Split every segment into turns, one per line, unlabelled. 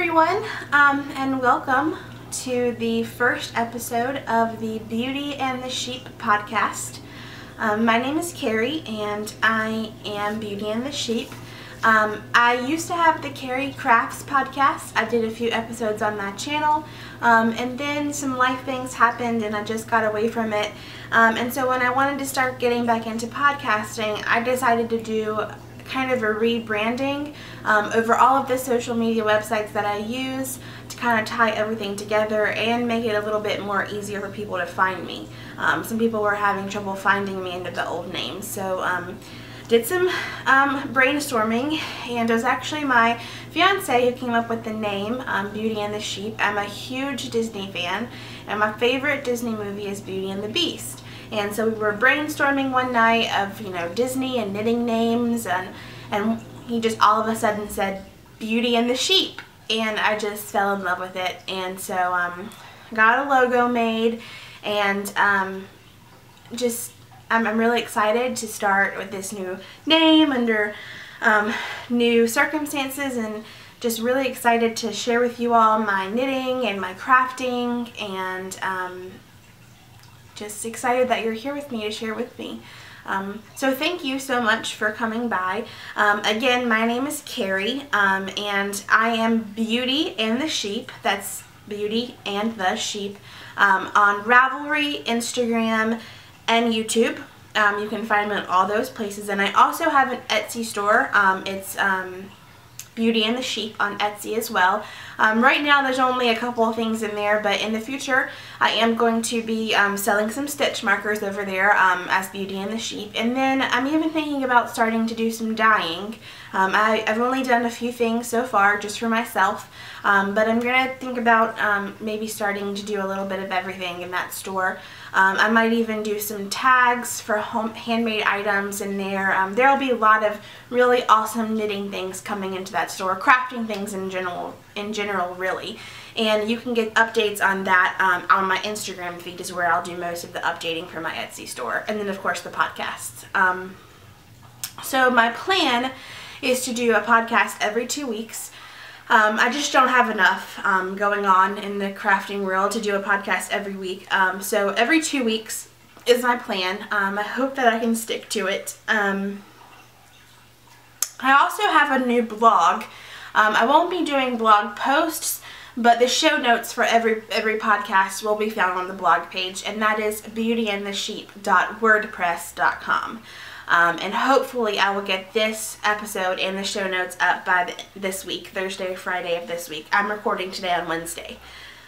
everyone, and welcome to the first episode of the Beauty and the Sheep podcast. My name is Carrie and I am Beauty and the Sheep. I used to have the Carrie Crafts podcast. I did a few episodes on that channel, and then some life things happened and I just got away from it. And so when I wanted to start getting back into podcasting, I decided to do kind of a rebranding over all of the social media websites that I use to kind of tie everything together and make it a little bit more easier for people to find me. Some people were having trouble finding me under the old name, so did some brainstorming, and it was actually my fiance who came up with the name Beauty and the Sheep. I'm a huge Disney fan, and my favorite Disney movie is Beauty and the Beast. And so we were brainstorming one night of, Disney and knitting names, and he just all of a sudden said Beauty and the Sheep, and I just fell in love with it. And so got a logo made, and I'm really excited to start with this new name under new circumstances, and just really excited to share with you all my knitting and my crafting, and just excited that you're here with me to share with me. So thank you so much for coming by. Again, my name is Carrie, and I am Beauty and the Sheep. That's Beauty and the Sheep on Ravelry, Instagram, and YouTube. You can find me on all those places, and I also have an Etsy store. It's Beauty and the Sheep on Etsy as well. Right now there's only a couple of things in there, but in the future I am going to be selling some stitch markers over there as Beauty and the Sheep, and then I'm even thinking about starting to do some dyeing. I've only done a few things so far just for myself, but I'm going to think about maybe starting to do a little bit of everything in that store. I might even do some tags for handmade items in there. There will be a lot of really awesome knitting things coming into that store, crafting things in general really. And you can get updates on that on my Instagram feed, is where I'll do most of the updating for my Etsy store. And then of course the podcasts. So my plan is to do a podcast every 2 weeks. I just don't have enough going on in the crafting world to do a podcast every week. So every 2 weeks is my plan. I hope that I can stick to it. I also have a new blog. I won't be doing blog posts, but the show notes for every podcast will be found on the blog page, and that is beautyandthesheep.wordpress.com. And hopefully I will get this episode and the show notes up by this week, Thursday or Friday of this week. I'm recording today on Wednesday.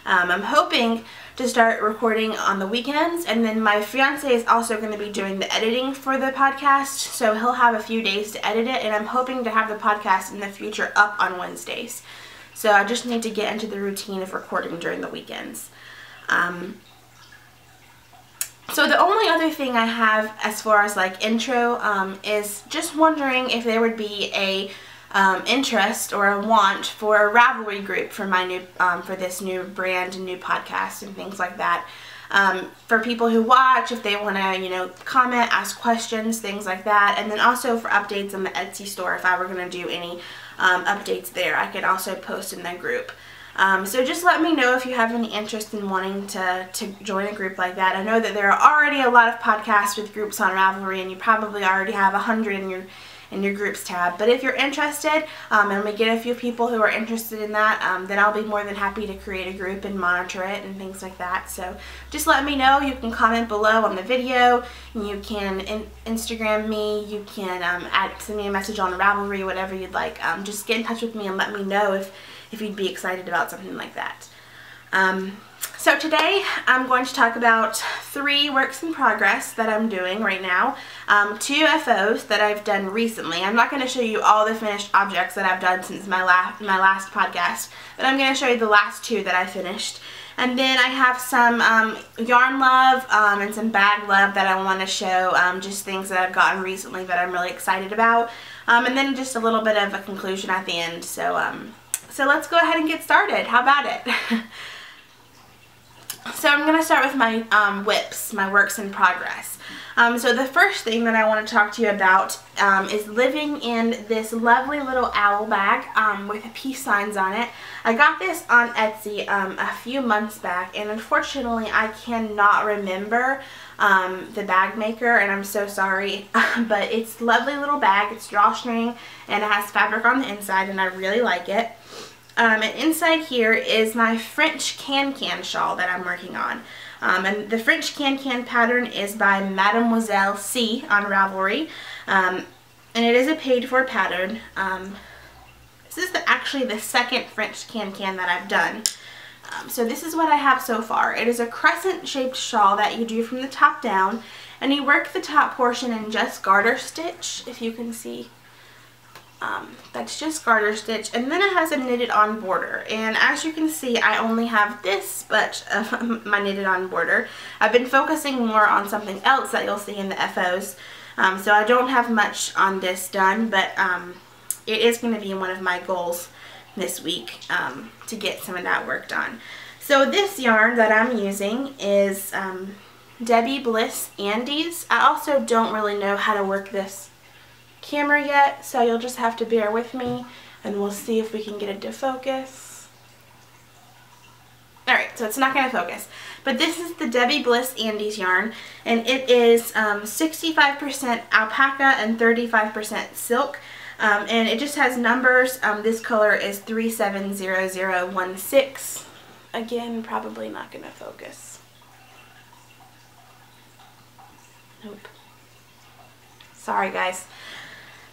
I'm hoping to start recording on the weekends, and then my fiance is also going to be doing the editing for the podcast, so he'll have a few days to edit it, and I'm hoping to have the podcast in the future up on Wednesdays. So I just need to get into the routine of recording during the weekends. So the only other thing I have as far as like intro is just wondering if there would be a interest or a want for a Ravelry group for my new for this new brand and new podcast and things like that. For people who watch, if they want to comment, ask questions, things like that, and then also for updates on the Etsy store. If I were going to do any updates there, I could also post in that group. So just let me know if you have any interest in wanting to join a group like that. I know that there are already a lot of podcasts with groups on Ravelry, and you probably already have 100 in your groups tab. But if you're interested, and we get a few people who are interested in that, then I'll be more than happy to create a group and monitor it and things like that. So just let me know. You can comment below on the video, and you can Instagram me, you can send me a message on Ravelry, whatever you'd like. Just get in touch with me and let me know if you'd be excited about something like that. So today I'm going to talk about 3 works in progress that I'm doing right now, 2 FOs that I've done recently. I'm not going to show you all the finished objects that I've done since my last podcast, but I'm going to show you the last 2 that I finished. And then I have some yarn love and some bag love that I want to show, just things that I've gotten recently that I'm really excited about, and then just a little bit of a conclusion at the end. So let's go ahead and get started. How about it? So I'm going to start with my WIPs, my works in progress. So the first thing that I want to talk to you about is living in this lovely little owl bag with peace signs on it. I got this on Etsy a few months back, and unfortunately I cannot remember the bag maker, and I'm so sorry, but it's a lovely little bag. It's drawstring and it has fabric on the inside, and I really like it. And inside here is my French can-can shawl that I'm working on. And the French can-can pattern is by Mademoiselle C on Ravelry. And it is a paid-for pattern. This is actually the second French can-can that I've done. So this is what I have so far. It is a crescent-shaped shawl that you do from the top down. And you work the top portion in just garter stitch, if you can see. That's just garter stitch, and then it has a knitted on border, and as you can see I only have this much of my knitted on border. I've been focusing more on something else that you'll see in the FOs, so I don't have much on this done, but it is going to be one of my goals this week to get some of that work done. So this yarn that I'm using is Debbie Bliss Andes. I also don't really know how to work this camera yet, so you'll just have to bear with me and we'll see if we can get it to focus. Alright, so it's not going to focus, but this is the Debbie Bliss Andes yarn, and it is 65% alpaca and 35% silk, and it just has numbers. This color is 370016. Again, probably not going to focus. Nope. Sorry guys.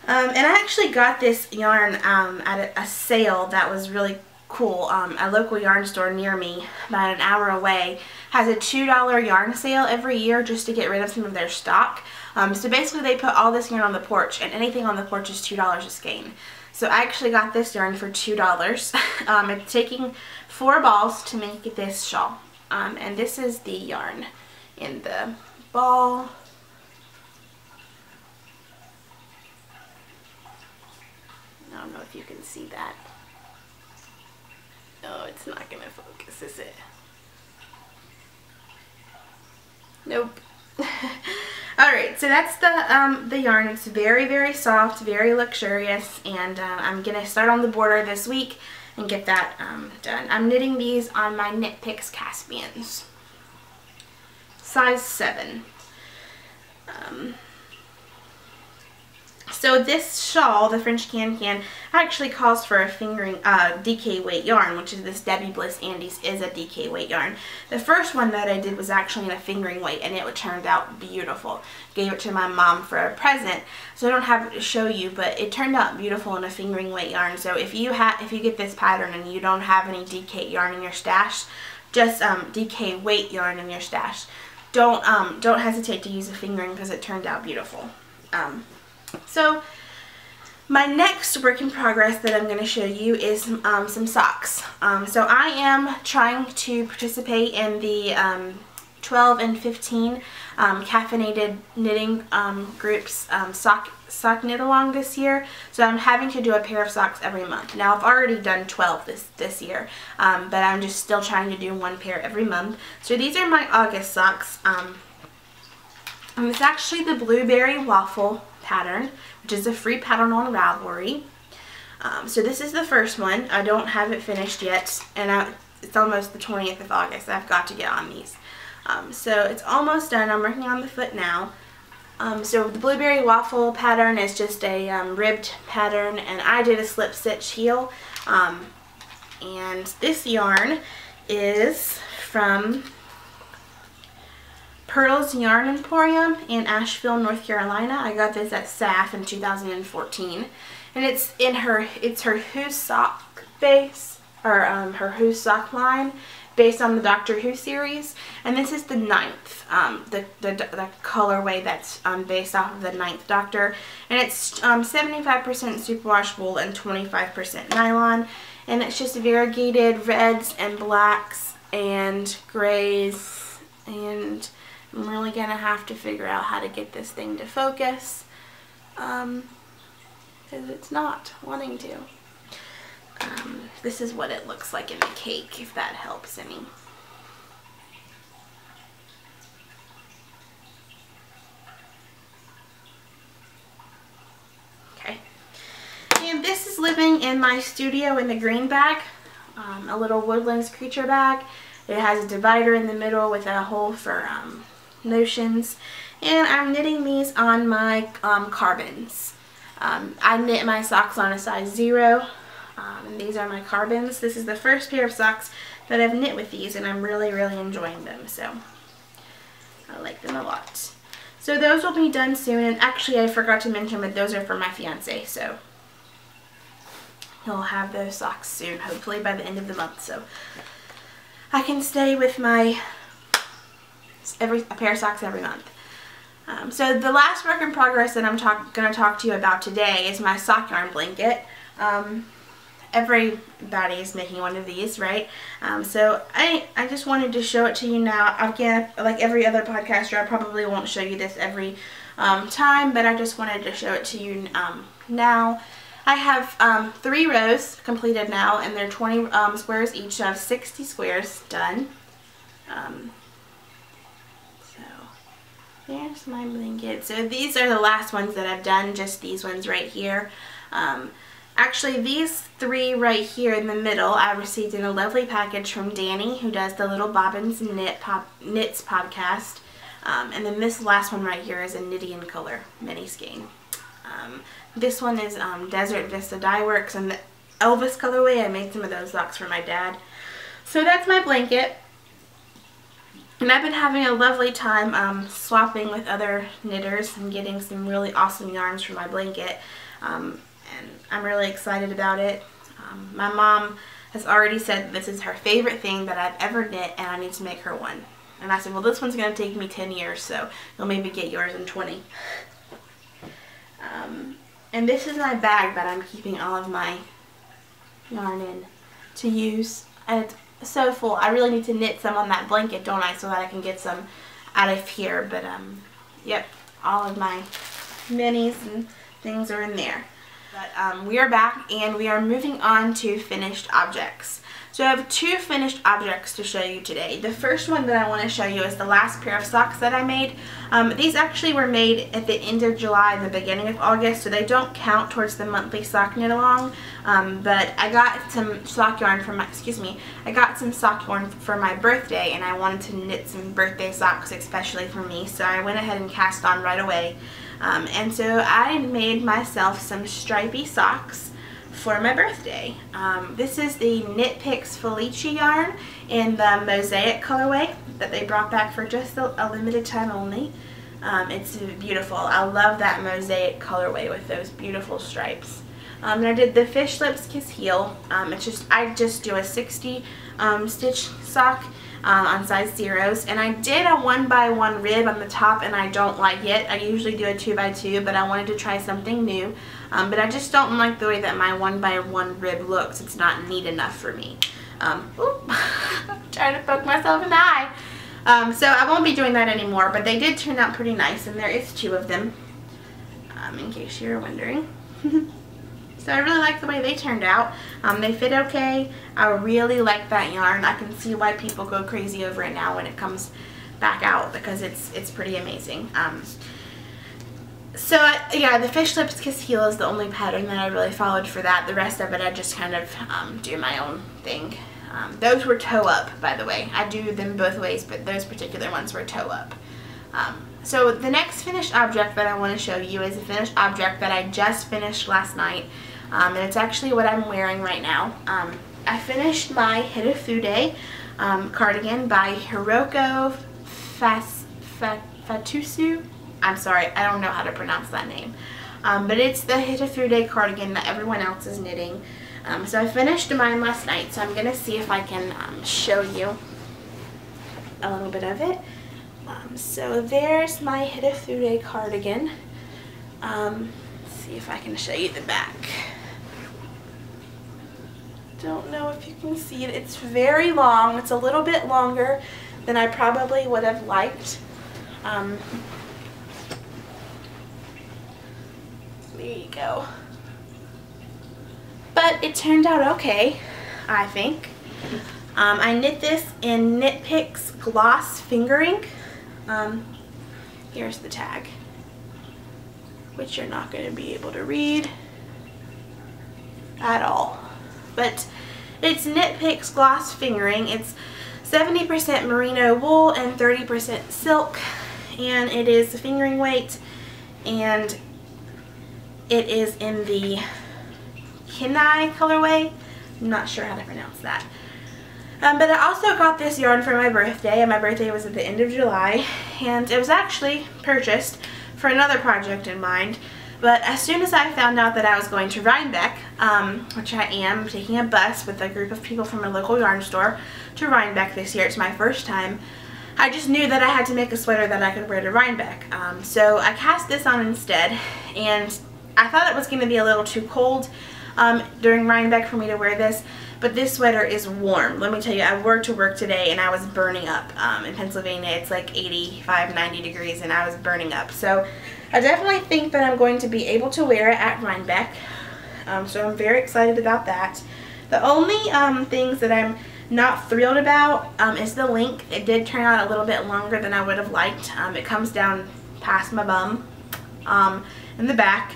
And I actually got this yarn at a sale that was really cool. A local yarn store near me, about an hour away, has a $2 yarn sale every year just to get rid of some of their stock. So basically they put all this yarn on the porch, and anything on the porch is $2 a skein. So I actually got this yarn for $2. It's taking 4 balls to make this shawl. And this is the yarn in the ball. I don't know if you can see that. No, it's not going to focus, is it? Nope. Alright, so that's the yarn. It's very, very soft, very luxurious, and I'm going to start on the border this week and get that done. I'm knitting these on my Knit Picks Caspians. Size 7. So this shawl, the French can-can, actually calls for a fingering DK weight yarn, which is this Debbie Bliss Andes is a DK weight yarn. The first one that I did was actually in a fingering weight, and it turned out beautiful. Gave it to my mom for a present, so I don't have it to show you, but it turned out beautiful in a fingering weight yarn. So if you get this pattern and you don't have any DK yarn in your stash, just DK weight yarn in your stash, don't hesitate to use a fingering because it turned out beautiful. So my next work in progress that I'm going to show you is some socks. So I am trying to participate in the 12 and 15 caffeinated knitting groups sock knit along this year. So I'm having to do a pair of socks every month. Now I've already done 12 this year, but I'm just still trying to do 1 pair every month. So these are my August socks. And it's actually the Blueberry Waffle pattern, which is a free pattern on Ravelry. So this is the first one. I don't have it finished yet, and it's almost the 20th of August. I've got to get on these. So it's almost done. I'm working on the foot now. So the Blueberry Waffle pattern is just a ribbed pattern, and I did a slip stitch heel. And this yarn is from Pearls Yarn Emporium in Asheville, North Carolina. I got this at SAF in 2014, and it's her Who sock base, or her Who sock line, based on the Doctor Who series, and this is the 9th, the colorway that's based off of the 9th Doctor, and it's 75% superwash wool and 25% nylon, and it's just variegated reds and blacks and grays, and I'm really going to have to figure out how to get this thing to focus, because it's not wanting to. This is what it looks like in the cake, if that helps any. living in my studio in the green bag, a little Woodlands Creature bag. It has a divider in the middle with a hole for notions. And I'm knitting these on my carbons. I knit my socks on a size 0. And these are my carbons. This is the first pair of socks that I've knit with these, and I'm really, really enjoying them. So I like them a lot. So those will be done soon, and actually I forgot to mention that those are for my fiance, so he'll have those socks soon, hopefully by the end of the month. So I can stay with my a pair of socks every month. So the last work in progress that I'm going to talk to you about today is my sock yarn blanket. Everybody is making one of these, right? So I just wanted to show it to you now. Again, like every other podcaster, I probably won't show you this every time, but I just wanted to show it to you now. I have 3 rows completed now, and they're 20 squares each, so I have 60 squares done. So there's my blanket. So these are the last ones that I've done, just these ones right here. Actually, these 3 right here in the middle, I received in a lovely package from Danny, who does the Little Bobbins Knits podcast. And then this last one right here is a Knitty in Color mini skein. This one is Desert Vista Dye Works and the Elvis colorway. I made some of those socks for my dad. So that's my blanket. And I've been having a lovely time swapping with other knitters and getting some really awesome yarns for my blanket. And I'm really excited about it. My mom has already said this is her favorite thing that I've ever knit, and I need to make her one. And I said, well, this one's going to take me 10 years, so you'll maybe get yours in 20. And this is my bag that I'm keeping all of my yarn in to use. And it's so full. I really need to knit some on that blanket, don't I, so that I can get some out of here. But, yep, all of my minis and things are in there. But we are back, and we are moving on to finished objects. So I have 2 finished objects to show you today. The first one that I want to show you is the last pair of socks that I made. These actually were made at the end of July and the beginning of August, so they don't count towards the monthly sock knit along. But I got some sock yarn for my, I got some sock yarn for my birthday, and I wanted to knit some birthday socks especially for me, so I went ahead and cast on right away. And so I made myself some stripy socks for my birthday. This is the Knit Picks Felicia yarn in the Mosaic colorway that they brought back for just a limited time only. It's beautiful. I love that Mosaic colorway with those beautiful stripes. And I did the Fish Lips Kiss Heel. I just do a 60 stitch sock on size 0s, and I did a 1x1 rib on the top, and I don't like it. I usually do a 2x2, but I wanted to try something new. But I just don't like the way that my 1x1 rib looks. It's not neat enough for me. I'm trying to poke myself in the eye. So I won't be doing that anymore, but they did turn out pretty nice, and there is 2 of them, in case you're wondering. So I really like the way they turned out. They fit okay. I really like that yarn. I can see why people go crazy over it now when it comes back out, because it's pretty amazing. So yeah, the Fish Lips Kiss Heel is the only pattern that I really followed for that. The rest of it I just kind of do my own thing. Those were toe up, by the way. I do them both ways, but those particular ones were toe up. So the next finished object that I want to show you is a finished object that I just finished last night. And it's actually what I'm wearing right now. I finished my Hitafude cardigan by Hiroko Fatusu. I'm sorry, I don't know how to pronounce that name. But it's the Hitafude cardigan that everyone else is knitting. So I finished mine last night, so I'm going to see if I can show you a little bit of it. So there's my Hitafude cardigan. Let's see if I can show you the back. Don't know if you can see it. It's very long. It's a little bit longer than I probably would have liked. There you go. But it turned out okay, I think. I knit this in Knit Picks Gloss Finger Ink. Here's the tag, which you're not going to be able to read. at all. But it's Knit Picks Gloss Fingering. It's 70% merino wool and 30% silk, and it is a fingering weight, and it is in the Kenai colorway. I'm not sure how to pronounce that. But I also got this yarn for my birthday, and my birthday was at the end of July, and it was actually purchased for another project in mind. But as soon as I found out that I was going to Rhinebeck, which I am, taking a bus with a group of people from a local yarn store to Rhinebeck this year, it's my first time, I just knew that I had to make a sweater that I could wear to Rhinebeck. So I cast this on instead, and I thought it was going to be a little too cold during Rhinebeck for me to wear this. But this sweater is warm. Let me tell you, I wore to work today and I was burning up. In Pennsylvania, it's like 85, 90 degrees and I was burning up. So I definitely think that I'm going to be able to wear it at Rhinebeck. So I'm very excited about that. The only things that I'm not thrilled about is the length. It did turn out a little bit longer than I would have liked. It comes down past my bum in the back.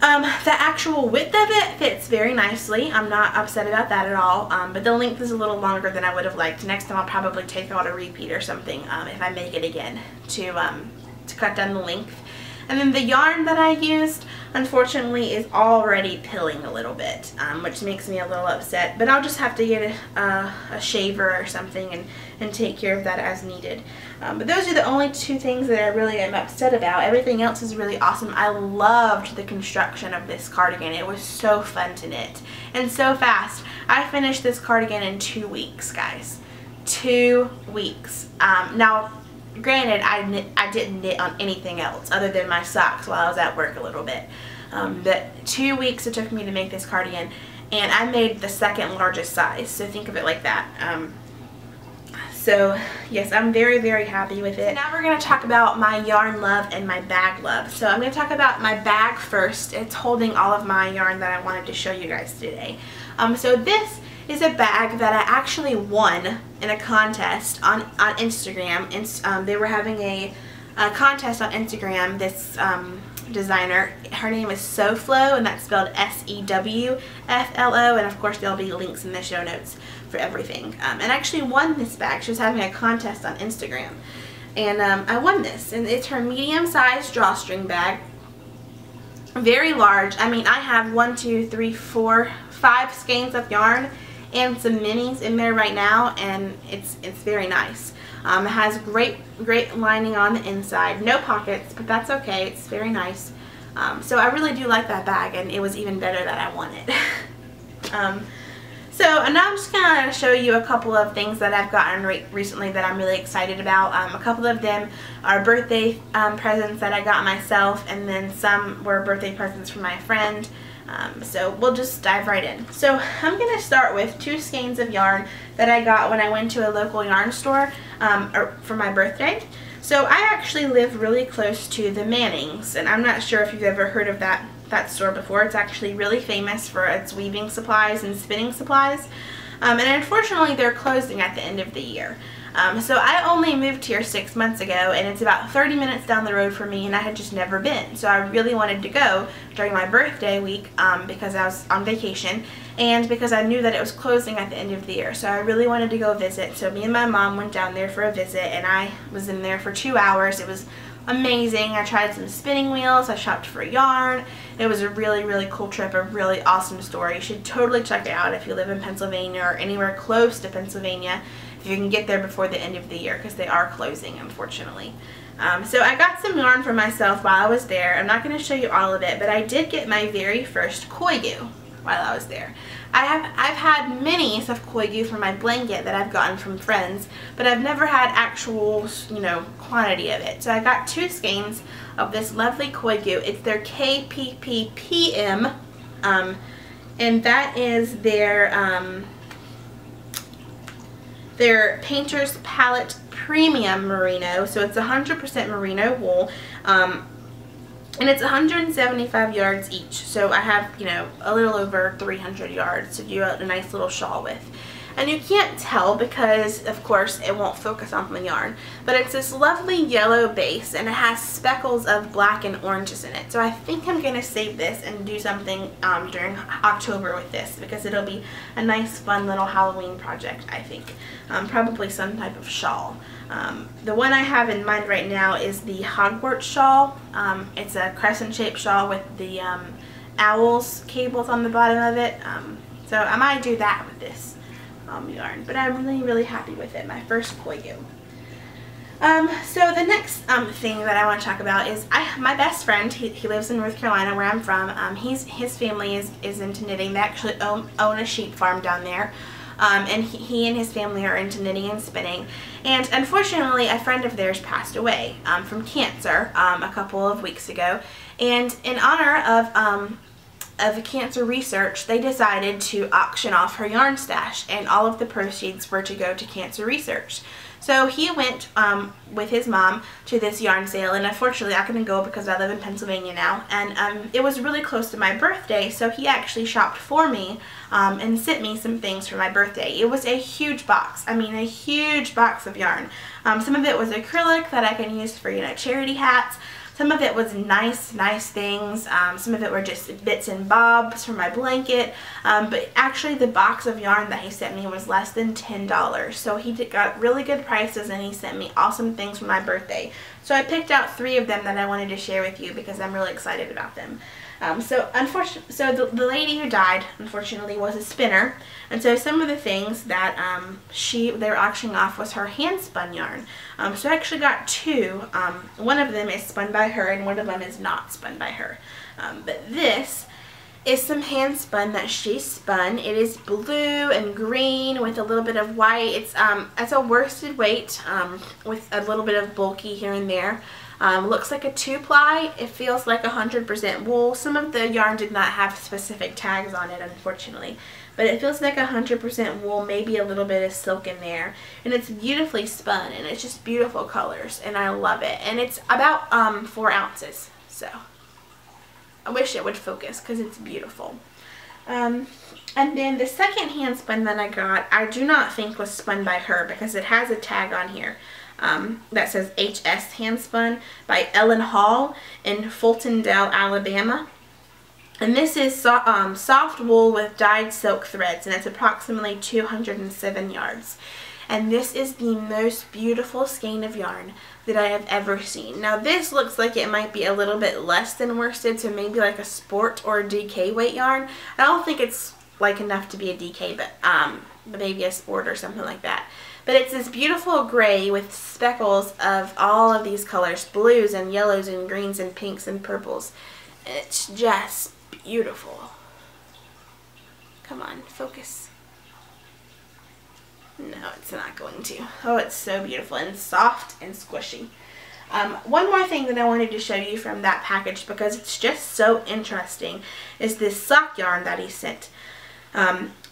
The actual width of it fits very nicely. I'm not upset about that at all, but the length is a little longer than I would have liked. Next time I'll probably take out a repeat or something if I make it again to cut down the length. And then the yarn that I used, unfortunately, is already pilling a little bit, which makes me a little upset. But I'll just have to get a shaver or something and take care of that as needed. But those are the only two things that I really am upset about. Everything else is really awesome. I loved the construction of this cardigan. It was so fun to knit and so fast. I finished this cardigan in 2 weeks, guys. 2 weeks. Now, granted, I didn't knit on anything else other than my socks while I was at work a little bit. But 2 weeks it took me to make this cardigan, and I made the second largest size, so think of it like that. So yes, I'm very, very happy with it. So now we're going to talk about my yarn love and my bag love. So I'm going to talk about my bag first. It's holding all of my yarn that I wanted to show you guys today. So this is a bag that I actually won in a contest on Instagram. And they were having a contest on Instagram. This designer, her name is Sewflo, and that's spelled S-E-W-F-L-O, and of course there'll be links in the show notes for everything. And I actually won this bag. She was having a contest on Instagram, and I won this, and it's her medium-sized drawstring bag. Very large. I mean, I have 1, 2, 3, 4, 5 skeins of yarn and some minis in there right now, and it's very nice. It has great lining on the inside. No pockets, but that's okay. It's very nice. So I really do like that bag, and it was even better that I won it. So now I'm just going to show you a couple of things that I've gotten recently that I'm really excited about. A couple of them are birthday presents that I got myself, and then some were birthday presents from my friend. So we'll just dive right in. So I'm going to start with 2 skeins of yarn that I got when I went to a local yarn store for my birthday. So I actually live really close to the Mannings, and I'm not sure if you've ever heard of that store before. It's actually really famous for its weaving supplies and spinning supplies. And unfortunately they're closing at the end of the year. So I only moved here 6 months ago, and it's about 30 minutes down the road for me, and I had just never been. So I really wanted to go during my birthday week because I was on vacation, and because I knew that it was closing at the end of the year. So I really wanted to go visit. So me and my mom went down there for a visit, and I was in there for 2 hours. It was amazing. I tried some spinning wheels. I shopped for yarn. It was a really, really cool trip, a really awesome store. You should totally check it out if you live in Pennsylvania or anywhere close to Pennsylvania, if you can get there before the end of the year, because they are closing, unfortunately. So I got some yarn for myself while I was there. I'm not going to show you all of it, but I did get my very first koigu while I was there. I've had minis of koigu for my blanket that I've gotten from friends, but I've never had actual, quantity of it. So I got 2 skeins of this lovely koigu. It's their KPPPM, and that is their Painter's Palette Premium Merino. So it's 100% merino wool. And it's 175 yards each, so I have, a little over 300 yards to do a nice little shawl with. And you can't tell because, of course, it won't focus on the yarn. But it's this lovely yellow base, and it has speckles of black and oranges in it. So I think I'm going to save this and do something during October with this, because it'll be a nice, fun little Halloween project, I think. Probably some type of shawl. The one I have in mind right now is the Hogwarts shawl. It's a crescent-shaped shawl with the owl's cables on the bottom of it. So I might do that with this yarn, but I'm really happy with it. My first Koyu. So the next thing that I want to talk about is my best friend. He lives in North Carolina, where I'm from. His family is into knitting. They actually own a sheep farm down there. And he and his family are into knitting and spinning. And unfortunately, a friend of theirs passed away from cancer a couple of weeks ago. And in honor of cancer research, they decided to auction off her yarn stash, and all of the proceeds were to go to cancer research. So he went with his mom to this yarn sale, and unfortunately I couldn't go because I live in Pennsylvania now, and it was really close to my birthday, so he actually shopped for me and sent me some things for my birthday. It was a huge box. I mean, a huge box of yarn. Some of it was acrylic that I can use for, charity hats. Some of it was nice things. Some of it were just bits and bobs for my blanket. But actually the box of yarn that he sent me was less than $10. So he got really good prices, and he sent me awesome things for my birthday. So I picked out 3 of them that I wanted to share with you because I'm really excited about them. So the lady who died, unfortunately, was a spinner, and so some of the things that they were auctioning off was her hand spun yarn. So I actually got 2. One of them is spun by her, and one of them is not spun by her. But this is some hand spun that she spun. It is blue and green with a little bit of white. It's a worsted weight with a little bit of bulky here and there. Looks like a 2-ply. It feels like 100% wool. Some of the yarn did not have specific tags on it, unfortunately. But it feels like 100% wool, maybe a little bit of silk in there. And it's beautifully spun, and it's just beautiful colors, and I love it. And it's about 4 ounces, so I wish it would focus because it's beautiful. And then the second hand spun that I got, I do not think was spun by her because it has a tag on here. That says HS Handspun by Ellen Hall in Fultondale, Alabama. And this is soft wool with dyed silk threads, and it's approximately 207 yards. And this is the most beautiful skein of yarn that I have ever seen. Now this looks like it might be a little bit less than worsted, so maybe like a sport or a DK weight yarn. I don't think it's like enough to be a DK, but maybe a sport or something like that. But it's this beautiful gray with speckles of all of these colors, blues and yellows and greens and pinks and purples. It's just beautiful. Come on, focus. No, it's not going to. Oh, it's so beautiful and soft and squishy. One more thing that I wanted to show you from that package, because it's just so interesting, is this sock yarn that he sent.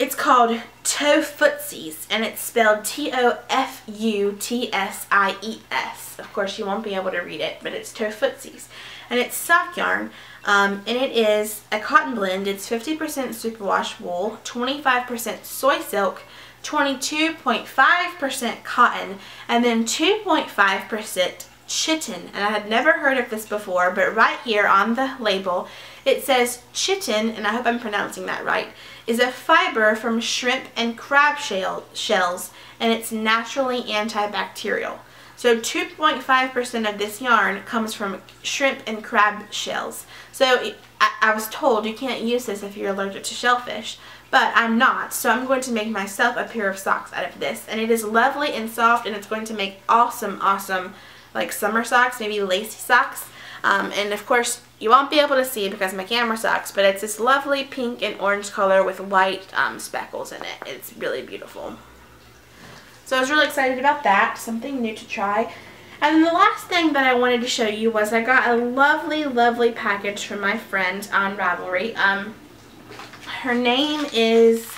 It's called Tofootsies, and it's spelled Tofuttsies. Of course, you won't be able to read it, but it's Tofootsies. And it's sock yarn, and it is a cotton blend. It's 50% superwash wool, 25% soy silk, 22.5% cotton, and then 2.5% chitin. And I had never heard of this before, but right here on the label it says chitin, and I hope I'm pronouncing that right, is a fiber from shrimp and crab shells, and it's naturally antibacterial. So 2.5% of this yarn comes from shrimp and crab shells. So I was told you can't use this if you're allergic to shellfish, but I'm not, so I'm going to make myself a pair of socks out of this. And it is lovely and soft, and it's going to make awesome like summer socks, maybe lacy socks. And of course you won't be able to see because my camera sucks, but it's this lovely pink and orange color with white speckles in it. It's really beautiful. So I was really excited about that, something new to try. And then the last thing that I wanted to show you was I got a lovely package from my friend on Ravelry. Her name is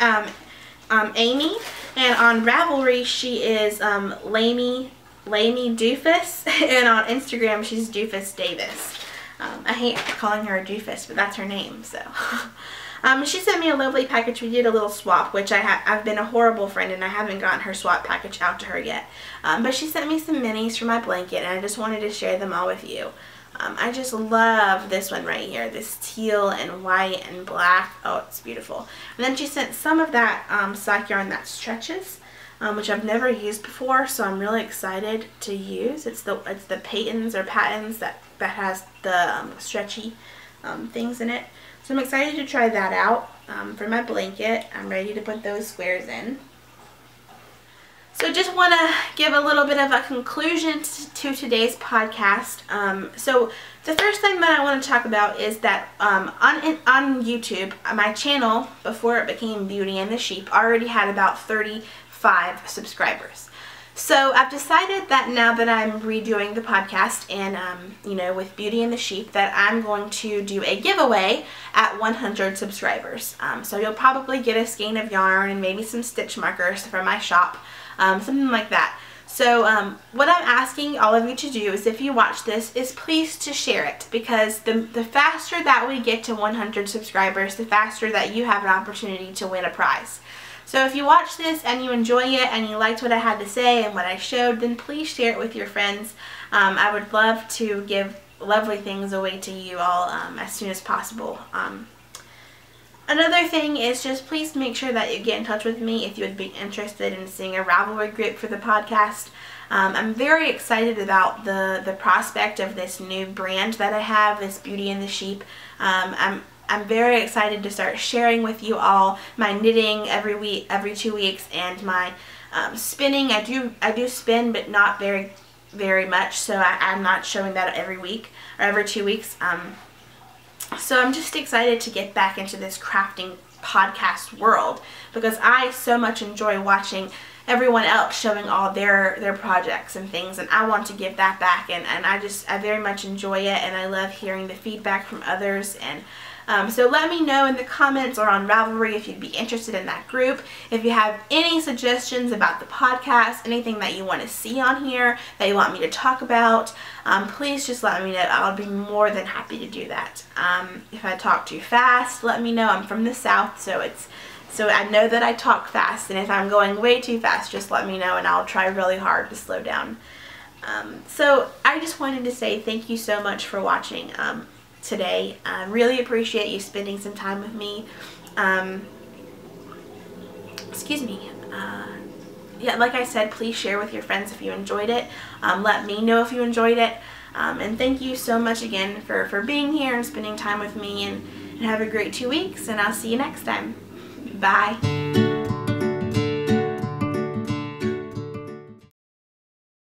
Amy, and on Ravelry she is Lainey Doofus, and on Instagram she's Doofus Davis. I hate calling her a doofus, but that's her name, so. She sent me a lovely package. We did a little swap, which I've been a horrible friend and I haven't gotten her swap package out to her yet. But she sent me some minis for my blanket, and I just wanted to share them all with you. I just love this one right here, this teal and white and black. Oh, it's beautiful. And then she sent some of that sock yarn that stretches, which I've never used before, so I'm really excited to use. It's the Patons or Patons that has the stretchy things in it. So I'm excited to try that out for my blanket. I'm ready to put those squares in. So just want to give a little bit of a conclusion to today's podcast. So the first thing that I want to talk about is that on YouTube, my channel, before it became Beauty and the Sheep, already had about 35 subscribers. So I've decided that now that I'm redoing the podcast and, you know, with Beauty and the Sheep, that I'm going to do a giveaway at 100 subscribers. So you'll probably get a skein of yarn and maybe some stitch markers from my shop, something like that. So what I'm asking all of you to do is, if you watch this, is please to share it, because the faster that we get to 100 subscribers, the faster that you have an opportunity to win a prize. So if you watch this and you enjoy it and you liked what I had to say and what I showed, then please share it with your friends. I would love to give lovely things away to you all as soon as possible. Another thing is, just please make sure that you get in touch with me if you would be interested in seeing a Ravelry group for the podcast. I'm very excited about the prospect of this new brand that I have, this Beauty and the Sheep. I'm very excited to start sharing with you all my knitting every week, every 2 weeks, and my spinning. I do spin, but not very much, so I'm not showing that every week or every 2 weeks. So I'm just excited to get back into this crafting podcast world, because I so much enjoy watching everyone else showing all their projects and things, and I want to give that back, and I very much enjoy it, and I love hearing the feedback from others. And so let me know in the comments or on Ravelry if you'd be interested in that group. If you have any suggestions about the podcast, anything that you want to see on here that you want me to talk about, please just let me know. I'll be more than happy to do that. If I talk too fast, let me know. I'm from the South, so I know that I talk fast, and if I'm going way too fast, just let me know and I'll try really hard to slow down. So I just wanted to say thank you so much for watching today. I really appreciate you spending some time with me. Excuse me. Yeah, like I said, please share with your friends if you enjoyed it. Let me know if you enjoyed it. And thank you so much again for being here and spending time with me, and have a great 2 weeks, and I'll see you next time. Bye.